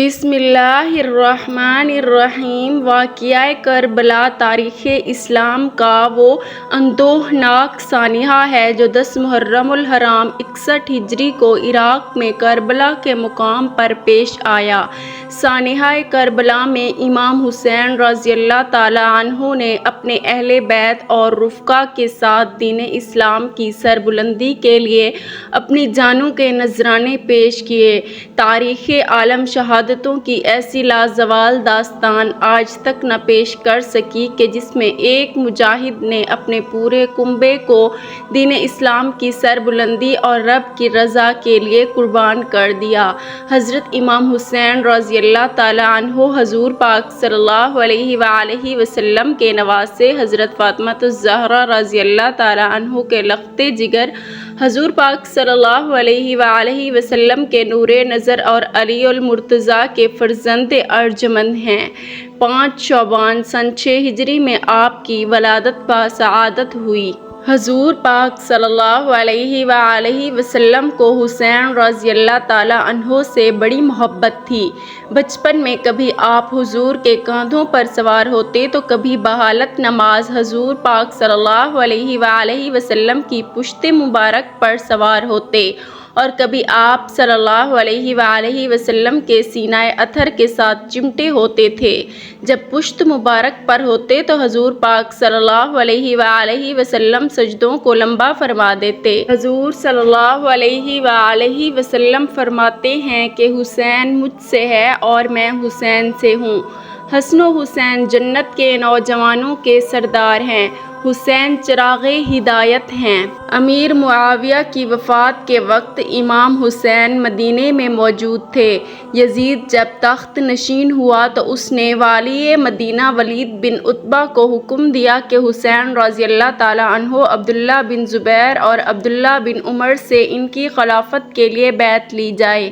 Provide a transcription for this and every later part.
بسم اللہ الرحمن الرحیم۔ واقعہ کربلا تاریخ اسلام کا وہ اندوہناک سانحہ ہے جو 10 محرم الحرام 61 ہجری کو عراق میں کربلا کے مقام پر پیش آیا۔ سانحہ کربلا میں امام حسین رضی اللہ تعالیٰ عنہ نے اپنے اہل بیت اور رفقا کے ساتھ دین اسلام کی سربلندی کے لیے اپنی جانوں کے نذرانے پیش کیے۔ تاریخ عالم شہادتوں کی ایسی لازوال داستان آج تک نہ پیش کر سکی کہ جس میں ایک مجاہد نے اپنے پورے کنبے کو دین اسلام کی سربلندی اور رب کی رضا کے لیے قربان کر دیا۔ حضرت امام حسین رضی اللہ تعالیٰ عنہ حضور پاک صلی اللہ علیہ وآلہ وسلم کے نواسے حضرت فاطمہ الزہرا رضی اللہ تعالیٰ عنہ کے لخت جگر، حضور پاک صلی اللہ علیہ وآلہ وسلم کے نور نظر اور علی المرتضیٰ کے فرزند ارجمند ہیں۔ 5 شعبان سن 6 ہجری میں آپ کی ولادت بسعادت ہوئی۔ حضور پاک صلی اللہ علیہ وآلہ وسلم کو حسین رضی اللہ تعالیٰ عنہ سے بڑی محبت تھی۔ بچپن میں کبھی آپ حضور کے کاندھوں پر سوار ہوتے تو کبھی بحالت نماز حضور پاک صلی اللہ علیہ وآلہ وسلم کی پشت مبارک پر سوار ہوتے اور کبھی آپ صلی اللہ علیہ وآلہ وسلم کے سینہ اطہر کے ساتھ چمٹے ہوتے تھے۔ جب پشت مبارک پر ہوتے تو حضور پاک صلی اللہ علیہ وآلہ وسلم سجدوں کو لمبا فرما دیتے۔ حضور صلی اللہ علیہ وآلہ وسلم فرماتے ہیں کہ حسین مجھ سے ہے اور میں حسین سے ہوں۔ حسن و حسین جنت کے نوجوانوں کے سردار ہیں۔ حسین چراغ ہدایت ہیں۔ امیر معاویہ کی وفات کے وقت امام حسین مدینے میں موجود تھے۔ یزید جب تخت نشین ہوا تو اس نے والی مدینہ ولید بن عتبہ کو حکم دیا کہ حسین رضی اللہ تعالیٰ عنہ عبداللہ بن زبیر اور عبداللہ بن عمر سے ان کی خلافت کے لیے بیعت لی جائے۔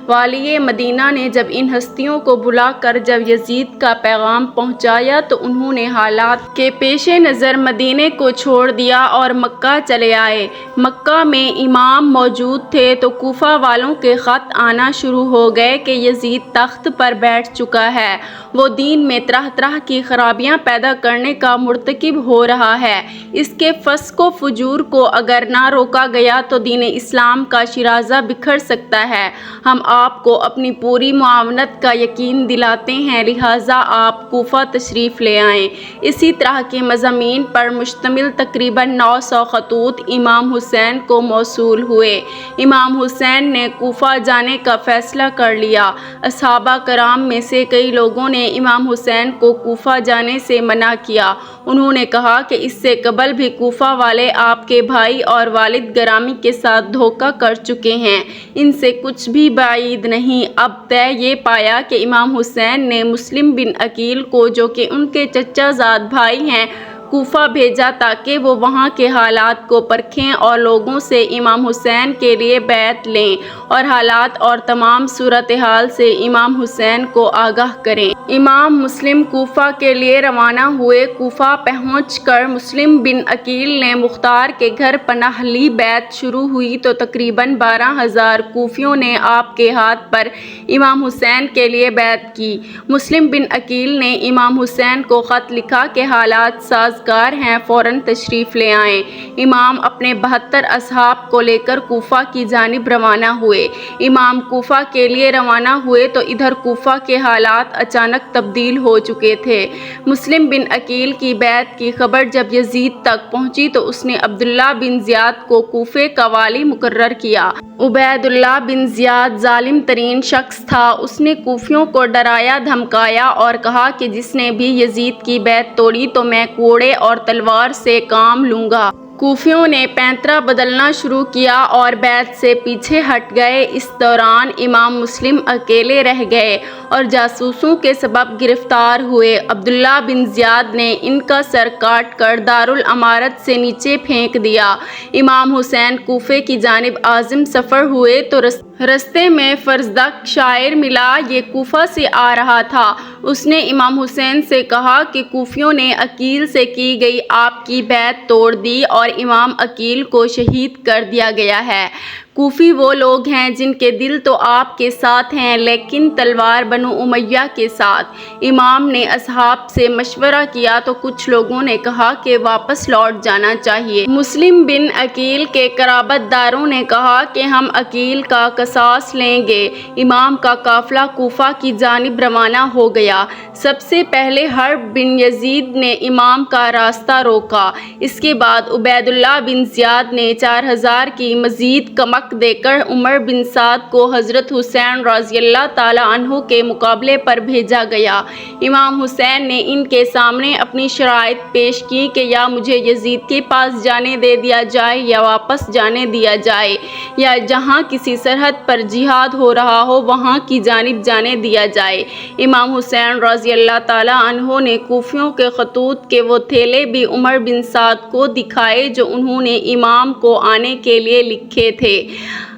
والی مدینہ نے جب ان ہستیوں کو بلا کر جب یزید کا پیغام پہنچایا تو انہوں نے حالات کے پیش نظر مدینے کو چھوڑ دیا اور مکہ چلے آئے۔ مکہ میں امام موجود تھے تو کوفہ والوں کے خط آنا شروع ہو گئے کہ یزید تخت پر بیٹھ چکا ہے، وہ دین میں طرح طرح کی خرابیاں پیدا کرنے کا مرتکب ہو رہا ہے، اس کے فسق و فجور کو اگر نہ روکا گیا تو دین اسلام کا شیرازہ بکھر سکتا ہے۔ ہم آپ کو اپنی پوری معاونت کا یقین دلاتے ہیں، لہٰذا آپ کوفہ تشریف لے آئیں۔ اسی طرح کے مضامین پر مشتمل تقریباً 900 خطوط امام حسین کو موصول ہوئے۔ امام حسین نے کوفہ جانے کا فیصلہ کر لیا۔ اصحابہ کرام میں سے کئی لوگوں نے امام حسین کو کوفہ جانے سے منع کیا۔ انہوں نے کہا کہ اس سے قبل بھی کوفہ والے آپ کے بھائی اور والد گرامی کے ساتھ دھوکہ کر چکے ہیں، ان سے کچھ بھی بعید نہیں۔ اب طے یہ پایا کہ امام حسین نے مسلم بن عقیل کو، جو کہ ان کے چچا زاد بھائی ہیں، کوفہ بھیجا تاکہ وہ وہاں کے حالات کو پرکھیں اور لوگوں سے امام حسین کے لیے بیعت لیں اور حالات اور تمام صورتحال سے امام حسین کو آگاہ کریں۔ امام مسلم کوفہ کے لیے روانہ ہوئے۔ کوفہ پہنچ کر مسلم بن عقیل نے مختار کے گھر پناہ لی۔ بیعت شروع ہوئی تو تقریباً 12,000 کوفیوں نے آپ کے ہاتھ پر امام حسین کے لیے بیعت کی۔ مسلم بن عقیل نے امام حسین کو خط لکھا کہ حالات سازگار ہیں، فوراً تشریف لے آئیں۔ امام اپنے 72 اصحاب کو لے کر کوفہ کی جانب روانہ ہوئے۔ امام کوفہ کے لیے روانہ ہوئے تو ادھر کوفہ کے حالات اچانک تبدیل ہو چکے تھے۔ مسلم بن عقیل کی بیعت کی خبر جب یزید تک پہنچی تو اس نے عبداللہ بن زیاد کو کوفے کا والی مقرر کیا۔ عبید اللہ بن زیاد ظالم ترین شخص تھا۔ اس نے کوفیوں کو ڈرایا دھمکایا اور کہا کہ جس نے بھی یزید کی بیعت توڑی تو میں کوڑے اور تلوار سے کام لوں گا۔ کوفیوں نے پینترا بدلنا شروع کیا اور بیعت سے پیچھے ہٹ گئے۔ اس دوران امام مسلم اکیلے رہ گئے اور جاسوسوں کے سبب گرفتار ہوئے۔ عبداللہ بن زیاد نے ان کا سر کاٹ کر دارالامارت سے نیچے پھینک دیا۔ امام حسین کوفے کی جانب عازم سفر ہوئے تو رستے میں فرزدق شاعر ملا۔ یہ کوفہ سے آ رہا تھا۔ اس نے امام حسین سے کہا کہ کوفیوں نے عقیل سے کی گئی آپ کی بیعت توڑ دی اور امام عقیل کو شہید کر دیا گیا ہے۔ کوفی وہ لوگ ہیں جن کے دل تو آپ کے ساتھ ہیں لیکن تلوار بنو امیہ کے ساتھ۔ امام نے اصحاب سے مشورہ کیا تو کچھ لوگوں نے کہا کہ واپس لوٹ جانا چاہیے۔ مسلم بن عقیل کے قرابت داروں نے کہا کہ ہم عقیل کا قصاص لیں گے۔ امام کا قافلہ کوفہ کی جانب روانہ ہو گیا۔ سب سے پہلے حرب بن یزید نے امام کا راستہ روکا۔ اس کے بعد عبید اللہ بن زیاد نے 4000 کی مزید کمک دے کر عمر بن سعد کو حضرت حسین رضی اللہ تعالیٰ عنہ کے مقابلے پر بھیجا گیا۔ امام حسین نے ان کے سامنے اپنی شرائط پیش کی کہ یا مجھے یزید کے پاس جانے دے دیا جائے یا واپس جانے دیا جائے، یا جہاں کسی سرحد پر جہاد ہو رہا ہو وہاں کی جانب جانے دیا جائے۔ امام حسین رضی اللہ تعالیٰ عنہ نے کوفیوں کے خطوط کے وہ تھیلے بھی عمر بن سعد کو دکھائے جو انہوں نے امام کو آنے کے لیے لکھے تھے۔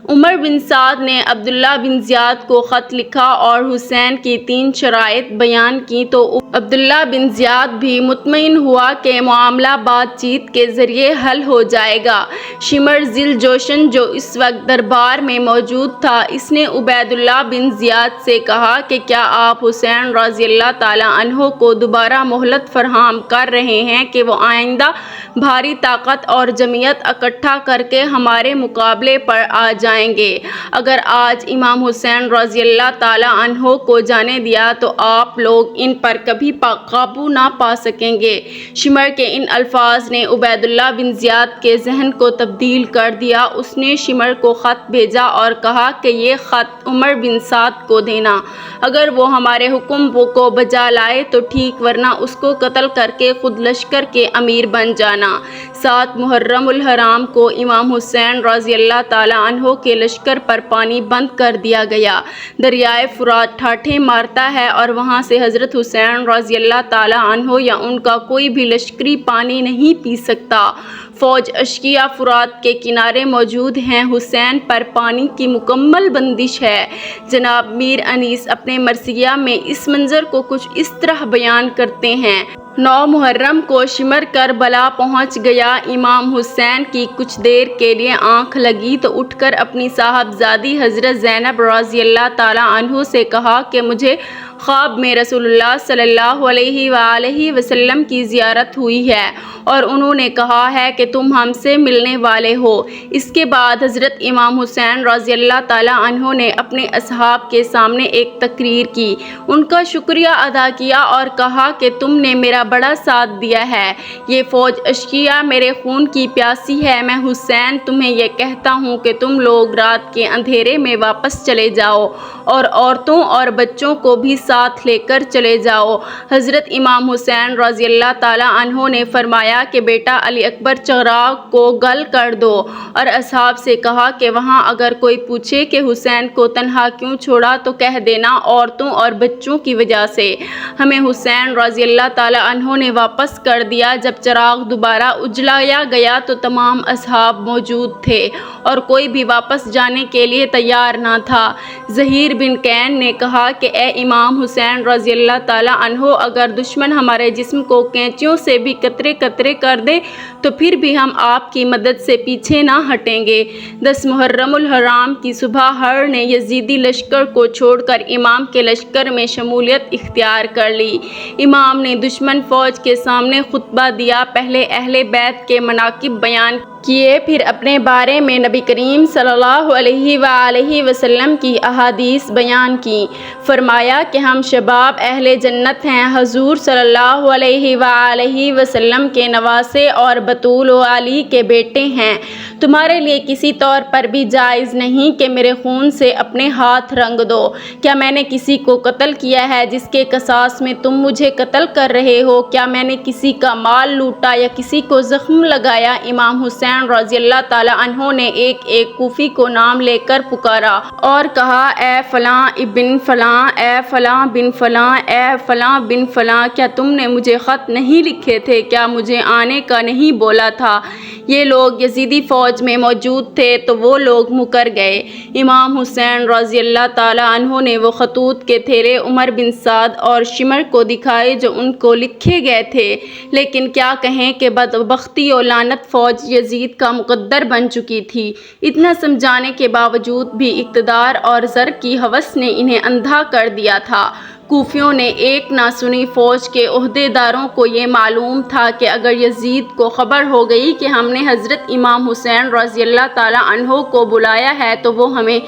عمر بن سعد نے عبداللہ بن زیاد کو خط لکھا اور حسین کی 3 شرائط بیان کی تو عبداللہ بن زیاد بھی مطمئن ہوا کہ معاملہ بات چیت کے ذریعے حل ہو جائے گا۔ شمر ذی الجوشن جو اس وقت دربار میں موجود تھا، اس نے عبید اللہ بن زیاد سے کہا کہ کیا آپ حسین رضی اللہ تعالیٰ عنہ کو دوبارہ مہلت فراہم کر رہے ہیں کہ وہ آئندہ بھاری طاقت اور جمعیت اکٹھا کر کے ہمارے مقابلے پر آ جائیں گے؟ اگر آج امام حسین رضی اللہ تعالیٰ عنہ کو جانے دیا تو آپ لوگ ان پر کبھی قابو نہ پا سکیں گے۔ شمر کے ان الفاظ نے عبید اللہ بن زیاد کے ذہن کو تبدیل کر دیا۔ اس نے شمر کو خط بھیجا اور کہا کہ یہ خط عمر بن سعد کو دینا، اگر وہ ہمارے حکم کو بجا لائے تو ٹھیک ورنہ اس کو قتل کر کے خود لشکر کے امیر بن جانا۔ 7 محرم الحرام کو امام حسین رضی اللہ تعالیٰ عنہ کے لشکر پر پانی بند کر دیا گیا۔ دریائے فرات ٹھاٹھیں مارتا ہے اور وہاں سے حضرت حسین رضی اللہ تعالیٰ عنہ یا ان کا کوئی بھی لشکری پانی نہیں پی سکتا۔ فوج اشقیاء فرات کے کنارے موجود ہیں۔ حسین پر پانی کی مکمل بندش ہے۔ جناب میر انیس اپنے مرثیہ میں اس منظر کو کچھ اس طرح بیان کرتے ہیں۔ 9 محرم کو شمر کربلا پہنچ گیا۔ امام حسین کی کچھ دیر کے لیے آنکھ لگی تو اٹھ کر اپنی صاحبزادی حضرت زینب رضی اللہ تعالیٰ عنہ سے کہا کہ مجھے خواب میں رسول اللہ صلی اللہ علیہ وآلہ وسلم کی زیارت ہوئی ہے اور انہوں نے کہا ہے کہ تم ہم سے ملنے والے ہو۔ اس کے بعد حضرت امام حسین رضی اللہ تعالیٰ عنہ نے اپنے اصحاب کے سامنے ایک تقریر کی، ان کا شکریہ ادا کیا اور کہا کہ تم نے میرا بڑا ساتھ دیا ہے۔ یہ فوج اشقیاء میرے خون کی پیاسی ہے۔ میں حسین تمہیں یہ کہتا ہوں کہ تم لوگ رات کے اندھیرے میں واپس چلے جاؤ اور عورتوں اور بچوں کو بھی ساتھ لے کر چلے جاؤ۔ حضرت امام حسین رضی اللہ تعالیٰ عنہ نے فرمایا کہ بیٹا علی اکبر چراغ کو گل کر دو، اور اصحاب سے کہا کہ وہاں اگر کوئی پوچھے کہ حسین کو تنہا کیوں چھوڑا تو کہہ دینا عورتوں اور بچوں کی وجہ سے۔ ہمیں حسین رضی اللہ تعالیٰ عنہ نے واپس کر دیا۔ جب چراغ دوبارہ اجلایا گیا تو تمام اصحاب موجود تھے اور کوئی بھی واپس جانے کے لیے تیار نہ تھا۔ زہیر بن کین نے کہا کہ اے امام حسین رضی اللہ تعالیٰ عنہ، اگر دشمن ہمارے جسم کو کینچیوں سے بھی قطرے قطرے کر دے تو پھر بھی ہم آپ کی مدد سے پیچھے نہ ہٹیں گے۔ 10 محرم الحرام کی صبح ہر نے یزیدی لشکر کو چھوڑ کر امام کے لشکر میں شمولیت اختیار کر لی۔ امام نے دشمن فوج کے سامنے خطبہ دیا، پہلے اہل بیت کے مناقب بیان کیے، پھر اپنے بارے میں نبی کریم صلی اللہ علیہ وآلہ وسلم کی احادیث بیان کی۔ فرمایا کہ ہم شباب اہل جنت ہیں، حضور صلی اللہ علیہ وآلہ وسلم کے نواسے اور بطول و علی کے بیٹے ہیں۔ تمہارے لیے کسی طور پر بھی جائز نہیں کہ میرے خون سے اپنے ہاتھ رنگ دو۔ کیا میں نے کسی کو قتل کیا ہے جس کے قصاص میں تم مجھے قتل کر رہے ہو؟ کیا میں نے کسی کا مال لوٹا یا کسی کو زخم لگایا؟ امام حسین رضی اللہ تعالیٰ عنہ نے ایک ایک کوفی کو نام لے کر پکارا اور کہا، اے فلاں ابن فلاں، اے فلاں بن فلاں، اے فلاں بن فلاں، کیا تم نے مجھے خط نہیں لکھے تھے؟ کیا مجھے آنے کا نہیں بولا تھا؟ یہ لوگ یزیدی فوج میں موجود تھے تو وہ لوگ مکر گئے۔ امام حسین رضی اللہ تعالیٰ عنہ نے وہ خطوط کے تھیلے عمر بن سعد اور شمر کو دکھائے جو ان کو لکھے گئے تھے، لیکن کیا کہیں کہ بدبختی و لعنت فوج یزید یزید کا مقدر بن چکی تھی۔ اتنا سمجھانے کے باوجود بھی اقتدار اور زر کی ہوس نے انہیں اندھا کر دیا تھا۔ کوفیوں نے ایک نہ سنی فوج کے عہدیداروں کو یہ معلوم تھا کہ اگر یزید کو خبر ہو گئی کہ ہم نے حضرت امام حسین رضی اللہ تعالیٰ عنہ کو بلایا ہے تو وہ ہمیں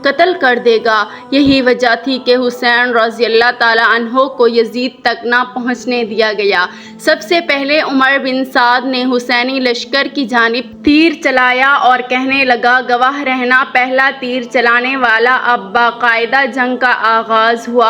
قتل کر دے گا۔ یہی وجہ تھی کہ حسین رضی اللہ تعالیٰ عنہ کو یزید تک نہ پہنچنے دیا گیا۔ سب سے پہلے عمر بن سعد نے حسینی لشکر کی جانب تیر چلایا اور کہنے لگا، گواہ رہنا پہلا تیر چلانے والا۔ اب باقاعدہ جنگ کا آغاز ہوا۔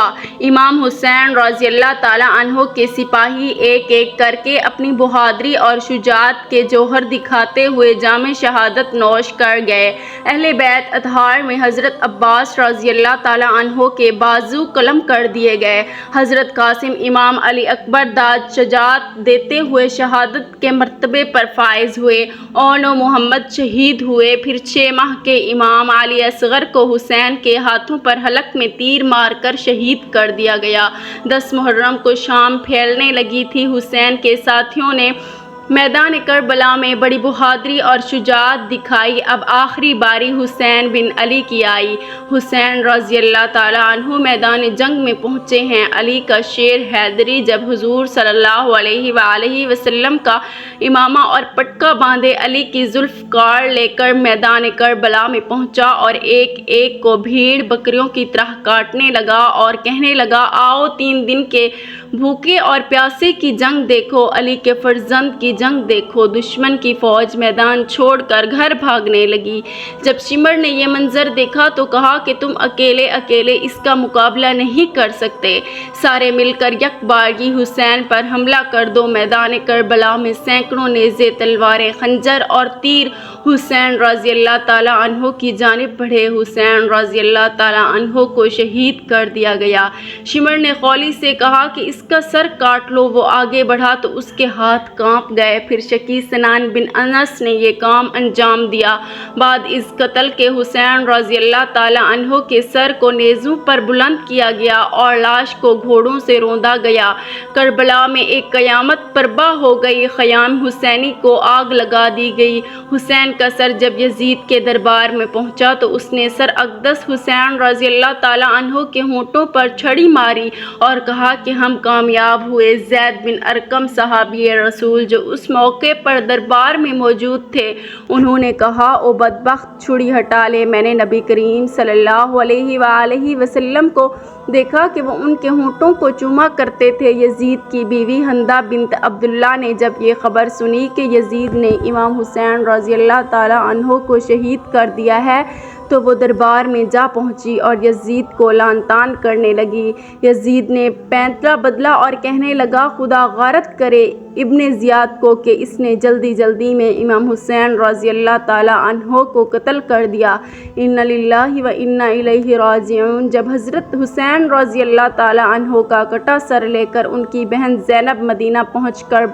امام حسین رضی اللہ تعالیٰ عنہ کے سپاہی ایک ایک کر کے اپنی بہادری اور شجاعت کے جوہر دکھاتے ہوئے جام شہادت نوش کر گئے۔ اہل بیت اطہار میں حضرت عباس رضی اللہ تعالیٰ عنہ کے بازو قلم کر دیے گئے۔ حضرت قاسم امام علی اکبر داد شجاعت دیتے ہوئے شہادت کے مرتبے پر فائز ہوئے۔ 9 محمد شہید ہوئے۔ پھر 6 ماہ کے امام علی اصغر کو حسین کے ہاتھوں پر حلق میں تیر مار کر شہید کر دیا گیا۔ 10 محرم کو شام پھیلنے لگی تھی۔ حسین کے ساتھیوں نے میدان کربلا میں بڑی بہادری اور شجاعت دکھائی۔ اب آخری باری حسین بن علی کی آئی۔ حسین رضی اللہ تعالیٰ عنہ میدان جنگ میں پہنچے ہیں۔ علی کا شیر حیدری جب حضور صلی اللہ علیہ وآلہ وسلم کا امامہ اور پٹکا باندھے علی کی زلف کاڑ لے کر میدان کربلا میں پہنچا اور ایک ایک کو بھیڑ بکریوں کی طرح کاٹنے لگا اور کہنے لگا، آؤ 3 دن کے بھوکے اور پیاسے کی جنگ دیکھو، علی کے فرزند کی جنگ دیکھو۔ دشمن کی فوج میدان چھوڑ کر گھر بھاگنے لگی۔ جب شمر نے یہ منظر دیکھا تو کہا کہ تم اکیلے اکیلے اس کا مقابلہ نہیں کر سکتے، سارے مل کر یک بارگی حسین پر حملہ کر دو۔ میدان کربلا میں سینکڑوں نیزے، تلواریں، خنجر اور تیر حسین رضی اللہ تعالیٰ عنہ کی جانب بڑھے۔ حسین رضی اللہ تعالیٰ عنہ کو شہید کر دیا گیا۔ شمر نے خولی سے کہا کہ اس کا سر کاٹ لو۔ وہ آگے بڑھا تو اس کے ہاتھ کانپ گئے۔ پھر شقی سنان بن انس نے یہ کام انجام دیا۔ بعد اس قتل کے حسین رضی اللہ تعالیٰ عنہ کے سر کو نیزوں پر بلند کیا گیا اور لاش کو گھوڑوں سے روندا گیا۔ کربلا میں ایک قیامت برپا ہو گئی۔ خیام حسینی کو آگ لگا دی گئی۔ حسین کا سر جب یزید کے دربار میں پہنچا تو اس نے سر اقدس حسین رضی اللہ تعالیٰ عنہ کے ہونٹوں پر چھڑی ماری اور کہا کہ ہم کامیاب ہوئے۔ زید بن ارقم صحابی رسول جو اس موقع پر دربار میں موجود تھے، انہوں نے کہا، او بدبخت، چھڑی ہٹا لے۔ میں نے نبی کریم صلی اللہ علیہ وآلہ وسلم کو دیکھا کہ وہ ان کے ہونٹوں کو چوما کرتے تھے۔ یزید کی بیوی حندہ بنت عبداللہ نے جب یہ خبر سنی کہ یزید نے امام حسین رضی اللہ تعالیٰ عنہ کو شہید کر دیا ہے تو وہ دربار میں جا پہنچی اور یزید کو لعن طعن کرنے لگی۔ یزید نے پینتلا بدلا اور کہنے لگا، خدا غارت کرے ابن زیاد کو کہ اس نے جلدی جلدی میں امام حسین رضی اللہ تعالیٰ عنہ کو قتل کر دیا۔ انا للہ و انا الیہ راجعون۔ جب حضرت حسین رضی اللہ تعالیٰ عنہ کا کٹا سر لے کر ان کی بہن زینب مدینہ پہنچ کر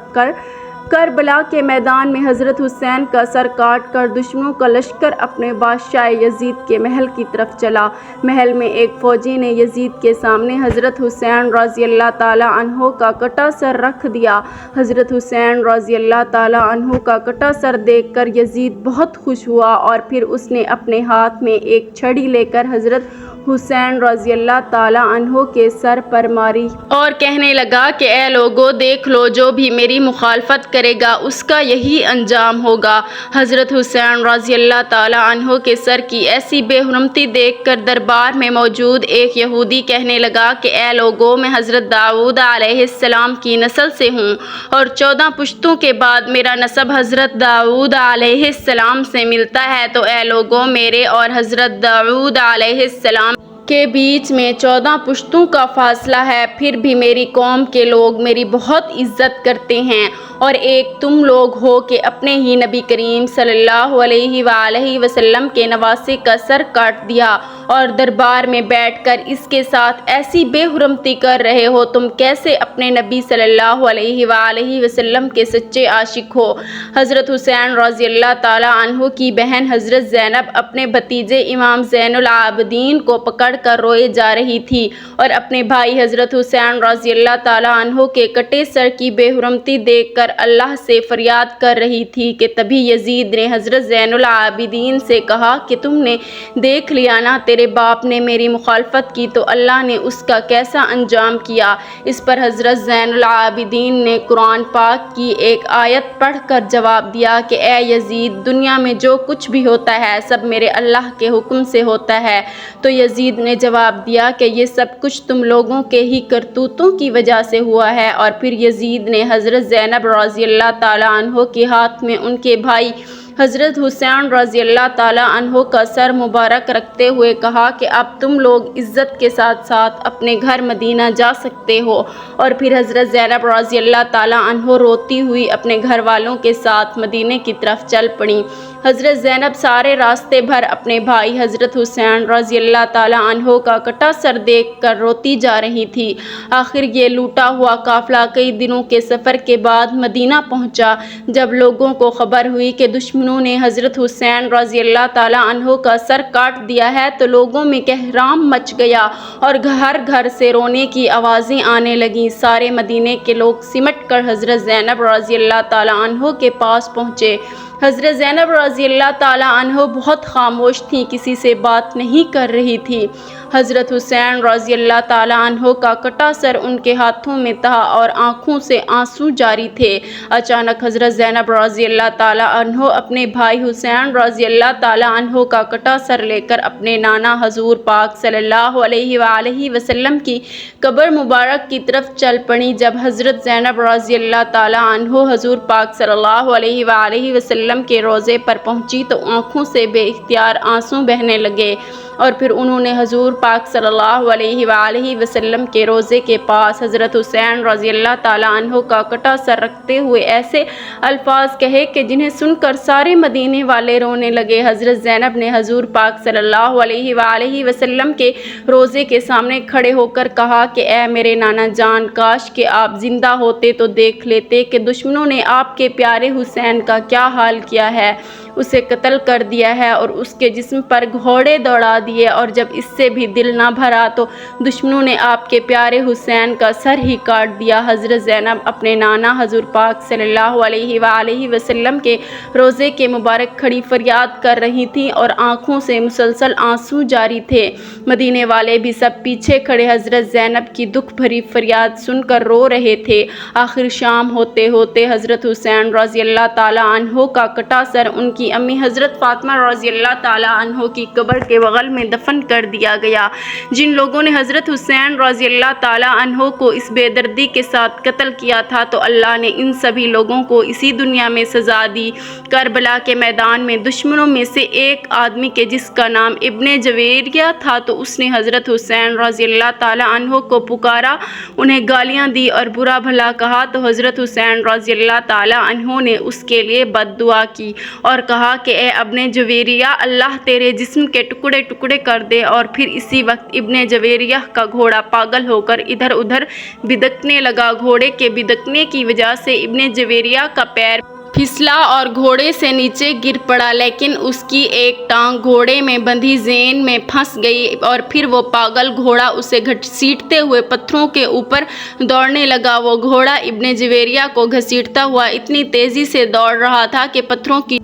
کربلا کے میدان میں حضرت حسین کا سر کاٹ کر دشمنوں کا لشکر اپنے بادشاہ یزید کے محل کی طرف چلا۔ محل میں ایک فوجی نے یزید کے سامنے حضرت حسین رضی اللہ تعالیٰ عنہ کا کٹا سر رکھ دیا۔ حضرت حسین رضی اللہ تعالیٰ عنہ کا کٹا سر دیکھ کر یزید بہت خوش ہوا اور پھر اس نے اپنے ہاتھ میں ایک چھڑی لے کر حضرت حسین رضی اللہ تعالیٰ عنہ کے سر پر ماری اور کہنے لگا کہ اے لوگو، دیکھ لو، جو بھی میری مخالفت کرے گا اس کا یہی انجام ہوگا۔ حضرت حسین رضی اللہ تعالیٰ عنہ کے سر کی ایسی بے حرمتی دیکھ کر دربار میں موجود ایک یہودی کہنے لگا کہ اے لوگو، میں حضرت داؤد علیہ السلام کی نسل سے ہوں اور 14 پشتوں کے بعد میرا نسب حضرت داؤد علیہ السلام سے ملتا ہے، تو اے لوگو، میرے اور حضرت داؤد علیہ السلام کے بیچ میں 14 پشتوں کا فاصلہ ہے، پھر بھی میری قوم کے لوگ میری بہت عزت کرتے ہیں، اور ایک تم لوگ ہو کہ اپنے ہی نبی کریم صلی اللہ علیہ وآلہ وسلم کے نواسے کا سر کاٹ دیا اور دربار میں بیٹھ کر اس کے ساتھ ایسی بے حرمتی کر رہے ہو؟ تم کیسے اپنے نبی صلی اللہ علیہ وآلہ وسلم کے سچے عاشق ہو؟ حضرت حسین رضی اللہ تعالیٰ عنہ کی بہن حضرت زینب اپنے بھتیجے امام زین العابدین کو پکڑ کر روئے جا رہی تھی اور اپنے بھائی حضرت حسین رضی اللہ تعالیٰ عنہ کے کٹے سر کی بے حرمتی دیکھ کر اللہ سے فریاد کر رہی تھی کہ تبھی یزید نے حضرت زین العابدین سے کہا کہ تم نے دیکھ لیا نا، تیرے باپ نے میری مخالفت کی تو اللہ نے اس کا کیسا انجام کیا۔ اس پر حضرت زین العابدین نے قرآن پاک کی ایک آیت پڑھ کر جواب دیا کہ اے یزید، دنیا میں جو کچھ بھی ہوتا ہے سب میرے اللہ کے حکم سے ہوتا ہے۔ تو یزید نے جواب دیا کہ یہ سب کچھ تم لوگوں کے ہی کرتوتوں کی وجہ سے ہوا ہے۔ اور پھر یزید نے حضرت زینب رضی اللہ تعالیٰ عنہ کے ہاتھ میں ان کے بھائی حضرت حسین رضی اللہ تعالیٰ عنہ کا سر مبارک رکھتے ہوئے کہا کہ اب تم لوگ عزت کے ساتھ ساتھ اپنے گھر مدینہ جا سکتے ہو۔ اور پھر حضرت زینب رضی اللہ تعالیٰ عنہ روتی ہوئی اپنے گھر والوں کے ساتھ مدینے کی طرف چل پڑیں۔ حضرت زینب سارے راستے بھر اپنے بھائی حضرت حسین رضی اللہ تعالیٰ عنہ کا کٹا سر دیکھ کر روتی جا رہی تھی۔ آخر یہ لوٹا ہوا قافلہ کئی دنوں کے سفر کے بعد مدینہ پہنچا۔ جب لوگوں کو خبر ہوئی کہ دشمنوں نے حضرت حسین رضی اللہ تعالیٰ عنہ کا سر کاٹ دیا ہے تو لوگوں میں کہرام مچ گیا اور ہر گھر سے رونے کی آوازیں آنے لگیں۔ سارے مدینے کے لوگ سمٹ کر حضرت زینب رضی اللہ تعالیٰ عنہ کے پاس پہنچے۔ حضرت زینب رضی اللہ تعالیٰ عنہ بہت خاموش تھیں، کسی سے بات نہیں کر رہی تھی۔ حضرت حسین رضی اللہ تعالیٰ عنہ کا کٹا سر ان کے ہاتھوں میں تھا اور آنکھوں سے آنسو جاری تھے۔ اچانک حضرت زینب رضی اللہ تعالیٰ عنہ اپنے بھائی حسین رضی اللہ تعالیٰ عنہ کا کٹا سر لے کر اپنے نانا حضور پاک صلی اللہ علیہ وآلہ وسلم کی قبر مبارک کی طرف چل پڑیں۔ جب حضرت زینب رضی اللہ تعالیٰ عنہ حضور پاک صلی اللہ علیہ وآلہ وسلم کے روضے پر پہنچی تو آنکھوں سے بے اختیار آنسو بہنے لگے اور پھر انہوں نے حضور پاک صلی اللہ علیہ وآلہ وسلم کے روضے کے پاس حضرت حسین رضی اللہ تعالیٰ عنہ کا کٹا سر رکھتے ہوئے ایسے الفاظ کہے کہ جنہیں سن کر سارے مدینے والے رونے لگے۔ حضرت زینب نے حضور پاک صلی اللہ علیہ وآلہ وسلم کے روضے کے سامنے کھڑے ہو کر کہا کہ اے میرے نانا جان، کاش کہ آپ زندہ ہوتے تو دیکھ لیتے کہ دشمنوں نے آپ کے پیارے حسین کا کیا حال کیا ہے۔ اسے قتل کر دیا ہے اور اس کے جسم پر گھوڑے دوڑا دیے، اور جب اس سے بھی دل نہ بھرا تو دشمنوں نے آپ کے پیارے حسین کا سر ہی کاٹ دیا۔ حضرت زینب اپنے نانا حضور پاک صلی اللہ علیہ وآلہ وسلم کے روضے کے مبارک کھڑی فریاد کر رہی تھیں اور آنکھوں سے مسلسل آنسو جاری تھے۔ مدینے والے بھی سب پیچھے کھڑے حضرت زینب کی دکھ بھری فریاد سن کر رو رہے تھے۔ آخر شام ہوتے ہوتے حضرت حسین رضی اللہ تعالیٰ عنہ کا کٹا سر ان کی امی حضرت فاطمہ رضی اللہ تعالیٰ عنہ کی قبر کے بغل میں دفن کر دیا گیا۔ جن لوگوں نے حضرت حسین رضی اللہ تعالیٰ عنہ کو اس بے دردی کے ساتھ قتل کیا تھا تو اللہ نے ان سبھی لوگوں کو اسی دنیا میں سزا دی۔ کربلا کے میدان میں دشمنوں میں سے ایک آدمی کے جس کا نام ابن جویریہ تھا تو اس نے حضرت حسین رضی اللہ تعالیٰ عنہ کو پکارا، انہیں گالیاں دی اور برا بھلا کہا تو حضرت حسین رضی اللہ تعالیٰ عنہ نے اس کے لیے بد دعا کی اور کہا کہ اے ابن جویریہ، اللہ تیرے جسم کے ٹکڑے ٹکڑے کر دے۔ اور پھر اسی وقت ابن جویریہ کا گھوڑا پاگل ہو کر ادھر ادھر بدکنے لگا۔ گھوڑے کے بدکنے کی وجہ سے ابن جویریہ کا پیر پھسلا اور گھوڑے سے نیچے گر پڑا، لیکن اس کی ایک ٹانگ گھوڑے میں بندھی زین میں پھنس گئی اور پھر وہ پاگل گھوڑا اسے گھسیٹتے ہوئے پتھروں کے اوپر دوڑنے لگا۔ وہ گھوڑا ابن جویریہ کو گھسیٹتا ہوا اتنی تیزی سے دوڑ رہا تھا کہ پتھروں کی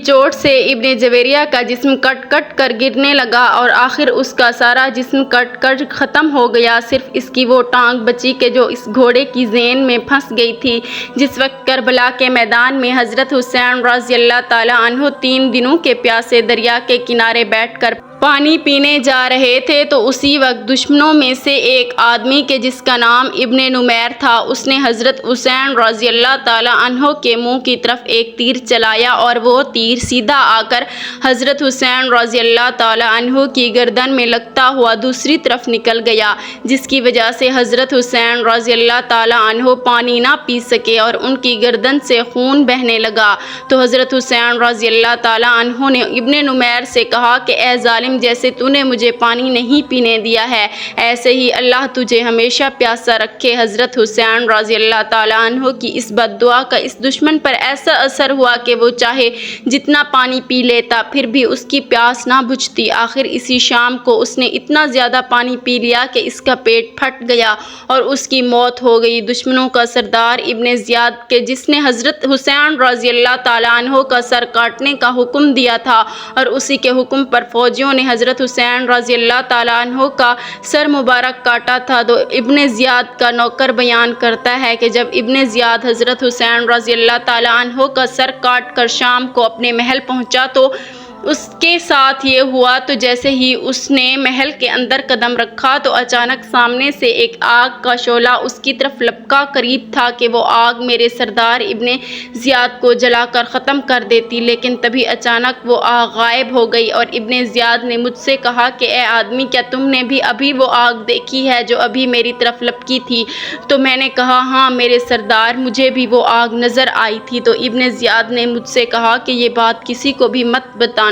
چوٹ سے ابن جویریہ کا جسم کٹ کٹ کر گرنے لگا اور آخر اس کا سارا جسم کٹ کر ختم ہو گیا، صرف اس کی وہ ٹانگ بچی کہ جو اس گھوڑے کی زین میں پھنس گئی تھی۔ جس وقت کربلا کے میدان میں حضرت حسین رضی اللہ تعالیٰ عنہ 3 دنوں کے پیاسے دریا کے کنارے بیٹھ کر پانی پینے جا رہے تھے تو اسی وقت دشمنوں میں سے ایک آدمی کے جس کا نام ابن نمیر تھا، اس نے حضرت حسین رضی اللہ تعالیٰ عنہ کے منہ کی طرف ایک تیر چلایا اور وہ تیر سیدھا آ کر حضرت حسین رضی اللہ تعالیٰ عنہ کی گردن میں لگتا ہوا دوسری طرف نکل گیا، جس کی وجہ سے حضرت حسین رضی اللہ تعالیٰ عنہ پانی نہ پی سکے اور ان کی گردن سے خون بہنے لگا۔ تو حضرت حسین رضی اللہ تعالیٰ عنہ نے ابن نمیر سے کہا کہ اے ظالم ابراہیم جیسے تو نے مجھے پانی نہیں پینے دیا ہے، ایسے ہی اللہ تجھے ہمیشہ پیاسا رکھے۔ حضرت حسین رضی اللہ تعالیٰ عنہ کی اس بد دعا کا اس دشمن پر ایسا اثر ہوا کہ وہ چاہے جتنا پانی پی لیتا پھر بھی اس کی پیاس نہ بجھتی۔ آخر اسی شام کو اس نے اتنا زیادہ پانی پی لیا کہ اس کا پیٹ پھٹ گیا اور اس کی موت ہو گئی۔ دشمنوں کا سردار ابن زیاد کے جس نے حضرت حسین رضی اللہ تعالیٰ عنہ کا سر کاٹنے کا حکم دیا تھا اور اسی کے حکم پر فوجیوں نے حضرت حسین رضی اللہ تعالیٰ عنہ کا سر مبارک کاٹا تھا۔ تو ابن زیاد کا نوکر بیان کرتا ہے کہ جب ابن زیاد حضرت حسین رضی اللہ تعالیٰ عنہ کا سر کاٹ کر شام کو اپنے محل پہنچا تو اس کے ساتھ یہ ہوا تو جیسے ہی اس نے محل کے اندر قدم رکھا تو اچانک سامنے سے ایک آگ کا شعلہ اس کی طرف لپکا۔ قریب تھا کہ وہ آگ میرے سردار ابن زیاد کو جلا کر ختم کر دیتی، لیکن تبھی اچانک وہ آگ غائب ہو گئی اور ابن زیاد نے مجھ سے کہا کہ اے آدمی، کیا تم نے بھی ابھی وہ آگ دیکھی ہے جو ابھی میری طرف لپکی تھی؟ تو میں نے کہا ہاں میرے سردار، مجھے بھی وہ آگ نظر آئی تھی۔ تو ابن زیاد نے مجھ سے کہا کہ یہ بات کسی کو بھی مت بتانا،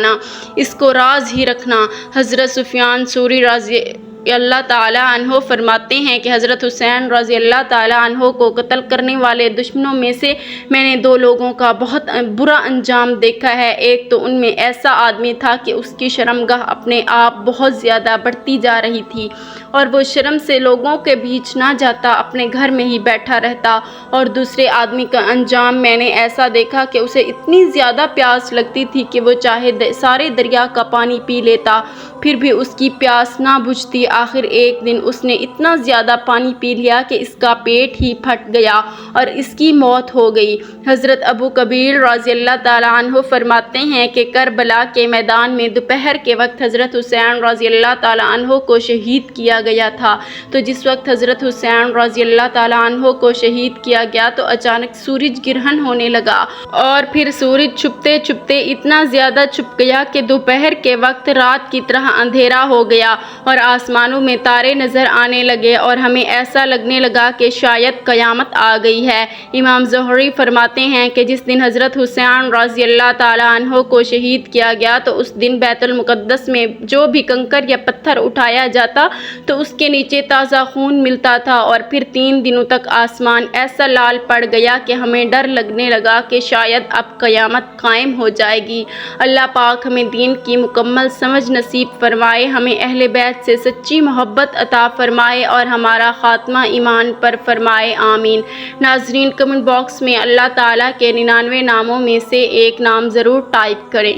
اس کو راز ہی رکھنا۔ حضرت سفیان ثوری رضی اللہ تعالیٰ عنہ فرماتے ہیں کہ حضرت حسین رضی اللہ تعالیٰ عنہ کو قتل کرنے والے دشمنوں میں سے میں نے دو لوگوں کا بہت برا انجام دیکھا ہے۔ ایک تو ان میں ایسا آدمی تھا کہ اس کی شرمگاہ اپنے آپ بہت زیادہ بڑھتی جا رہی تھی اور وہ شرم سے لوگوں کے بیچ نہ جاتا، اپنے گھر میں ہی بیٹھا رہتا، اور دوسرے آدمی کا انجام میں نے ایسا دیکھا کہ اسے اتنی زیادہ پیاس لگتی تھی کہ وہ چاہے سارے دریا کا پانی پی لیتا پھر بھی اس کی پیاس نہ بجھتی۔ آخر ایک دن اس نے اتنا زیادہ پانی پی لیا کہ اس کا پیٹ ہی پھٹ گیا اور اس کی موت ہو گئی۔ حضرت ابو کبیر رضی اللہ تعالیٰ عنہ فرماتے ہیں کہ کربلا کے میدان میں دوپہر کے وقت حضرت حسین رضی اللہ تعالیٰ عنہ کو شہید کیا گیا تھا۔ تو جس وقت حضرت حسین رضی اللہ تعالیٰ عنہ کو شہید کیا گیا تو اچانک سورج گرہن ہونے لگا اور پھر سورج چھپتے چھپتے اتنا زیادہ چھپ گیا کہ دوپہر کے وقت رات کی طرح اندھیرا ہو گیا اور آسمانوں میں تارے نظر آنے لگے اور ہمیں ایسا لگنے لگا کہ شاید قیامت آ گئی ہے۔ امام زہری فرماتے ہیں کہ جس دن حضرت حسین رضی اللہ تعالیٰ عنہ کو شہید کیا گیا تو اس دن بیت المقدس میں جو بھی کنکر یا پتھر اٹھایا جاتا تو اس کے نیچے تازہ خون ملتا تھا، اور پھر 3 دنوں تک آسمان ایسا لال پڑ گیا کہ ہمیں ڈر لگنے لگا کہ شاید اب قیامت قائم ہو جائے گی۔ اللہ پاک ہمیں دین کی مکمل سمجھ نصیب فرمائے، ہمیں اہل بیت سے سچی محبت عطا فرمائے اور ہمارا خاتمہ ایمان پر فرمائے، آمین۔ ناظرین، کمنٹ باکس میں اللہ تعالیٰ کے 99 ناموں میں سے ایک نام ضرور ٹائپ کریں۔